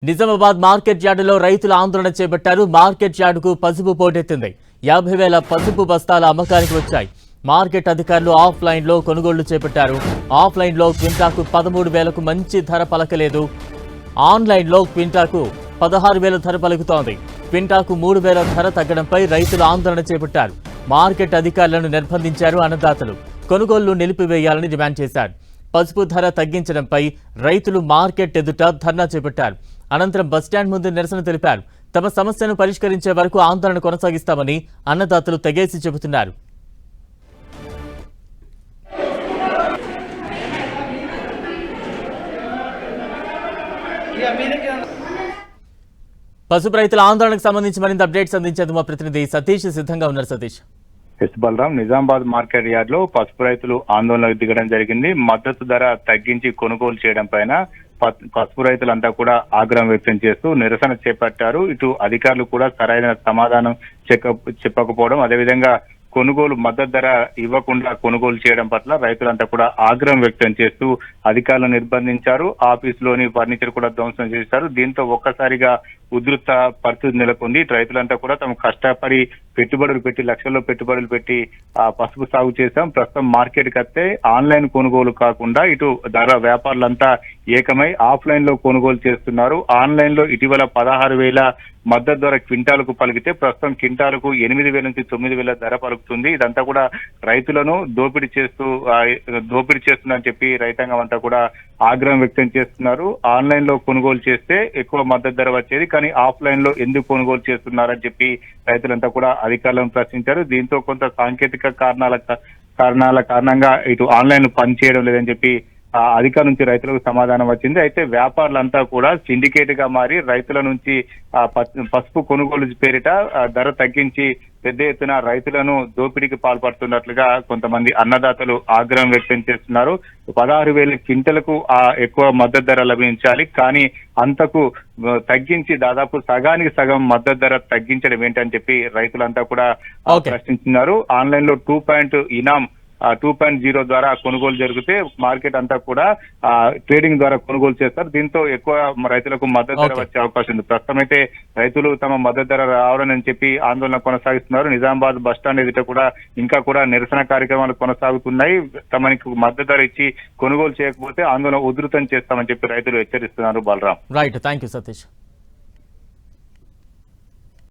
Nizamabad market యార్డులో రైతుల ఆందోళన చేపట్టారు. మార్కెట్ యార్డుకు పసుపు పోటెత్తింది. 50,000 పసుపు బస్తాల అమ్మకానికి వచ్చాయి. మార్కెట్ అధికారులు ఆఫ్లైన్లో కొనుగోళ్లు చేపట్టారు. ఆఫ్లైన్లో క్వింటాకు 13,000కు మంచి ధర పలకలేదు. ఆన్లైన్లో క్వింటాకు 16,000 ధర పలుకుతోంది. క్వింటాకు 3,000 ధర తగ్గడంపై రైతులు ఆందోళన చేపట్టారు. మార్కెట్ అధికారులను నిర్బంధించారు అన్నదాతలు. కొనుగోళ్లు నిలిపివేయాలని డిమాండ్ చేశారు. పసుపు ధర తగ్గించడంపై రైతులు మార్కెట్ ఎదుట ధర్నా చేపట్టారు. అనంతరం బస్టాండ్ ముందు నిరసన తెలిపారు. తమ సమస్యను పరిష్కరించే వరకు ఆందోళన కొనసాగిస్తామని అన్నదాతలు తెగేసి చెబుతున్నారు. పసుపు రైతుల ఆందోళనకు సంబంధించి మరింత అప్డేట్స్ అందించేందుకు మా ప్రతినిధి సతీష్ సిద్ధంగా ఉన్నారు. సతీష్, బలరాం, నిజామాబాద్ మార్కెట్ యార్డ్ లో పసుపు రైతులు ఆందోళనకు దిగడం జరిగింది. మద్దతు ధర తగ్గించి కొనుగోలు చేయడం పైన పసుపు రైతులంతా కూడా ఆగ్రహం వ్యక్తం చేస్తూ నిరసన చేపట్టారు. ఇటు అధికారులు కూడా సరైన సమాధానం చెప్పకపోవడం, అదేవిధంగా కొనుగోలు మద్దతు ధర ఇవ్వకుండా కొనుగోలు చేయడం పట్ల రైతులంతా కూడా ఆగ్రహం వ్యక్తం చేస్తూ అధికారులను నిర్బంధించారు. ఆఫీసులోని ఫర్నిచర్ కూడా ధ్వంసం చేశారు. దీంతో ఒక్కసారిగా ఉధృత పరిస్థితి నెలకొంది. రైతులంతా కూడా తమ కష్టపడి పెట్టుబడులు పెట్టి లక్షల్లో పెట్టుబడులు పెట్టి పసుపు సాగు చేశాం. ప్రస్తుతం మార్కెట్ కి వస్తే ఆన్లైన్ కొనుగోలు కాకుండా ఇటు ధర వ్యాపారులంతా ఏకమై ఆఫ్లైన్ లో కొనుగోలు చేస్తున్నారు. ఆన్లైన్ లో ఇటీవల 16,000 మద్దతు ధర క్వింటాలకు పలికితే ప్రస్తుతం క్వింటాలకు 8,000 నుంచి 9,000 ధర పలుకుతుంది. ఇదంతా కూడా రైతులను దోపిడీ చేస్తుందని చెప్పి రైతాంగం అంతా కూడా ఆగ్రహం వ్యక్తం చేస్తున్నారు. ఆన్లైన్ లో కొనుగోలు చేస్తే ఎక్కువ మద్దతు ధర వచ్చేది, కానీ ఆఫ్లైన్ లో ఎందుకు కొనుగోలు చేస్తున్నారని చెప్పి రైతులంతా కూడా అధికారులను ప్రశ్నించారు. దీంతో కొంత సాంకేతిక కారణాల కారణంగా ఇటు ఆన్లైన్ పనిచేయడం లేదని చెప్పి అధికారుల నుంచి రైతులకు సమాధానం వచ్చింది. అయితే వ్యాపారులంతా కూడా సిండికేట్ గా మారి రైతుల నుంచి పసుపు కొనుగోలు పేరిట ధర తగ్గించి పెద్ద ఎత్తున రైతులను దోపిడీకి పాల్పడుతున్నట్లుగా కొంతమంది అన్నదాతలు ఆగ్రహం వ్యక్తం చేస్తున్నారు. 16,000 క్వింటలకు ఎక్కువ మద్దతు ధర లభించాలి, కానీ అంతకు తగ్గించి దాదాపు సగానికి సగం మద్దతు ధర తగ్గించడం ఏంటని చెప్పి రైతులంతా కూడా ప్రశ్నిస్తున్నారు. ఆన్లైన్ లో 2.0 ద్వారా కొనుగోలు జరిగితే మార్కెట్ అంతా కూడా ట్రేడింగ్ ద్వారా కొనుగోలు చేస్తారు. దీంతో ఎక్కువ రైతులకు మద్దతు ధర వచ్చే అవకాశం ఉంది. ప్రస్తుతం అయితే రైతులు తమ మద్దతు ధర రావాలని చెప్పి ఆందోళన కొనసాగిస్తున్నారు. నిజామాబాద్ బస్టాండ్ ఎదుట కూడా ఇంకా కూడా నిరసన కార్యక్రమాలు కొనసాగుతున్నాయి. తమకు మద్దతు ధర ఇచ్చి కొనుగోలు చేయకపోతే ఆందోళన ఉధృతం చేస్తామని చెప్పి రైతులు హెచ్చరిస్తున్నారు. Balaram, right, thank you Satish.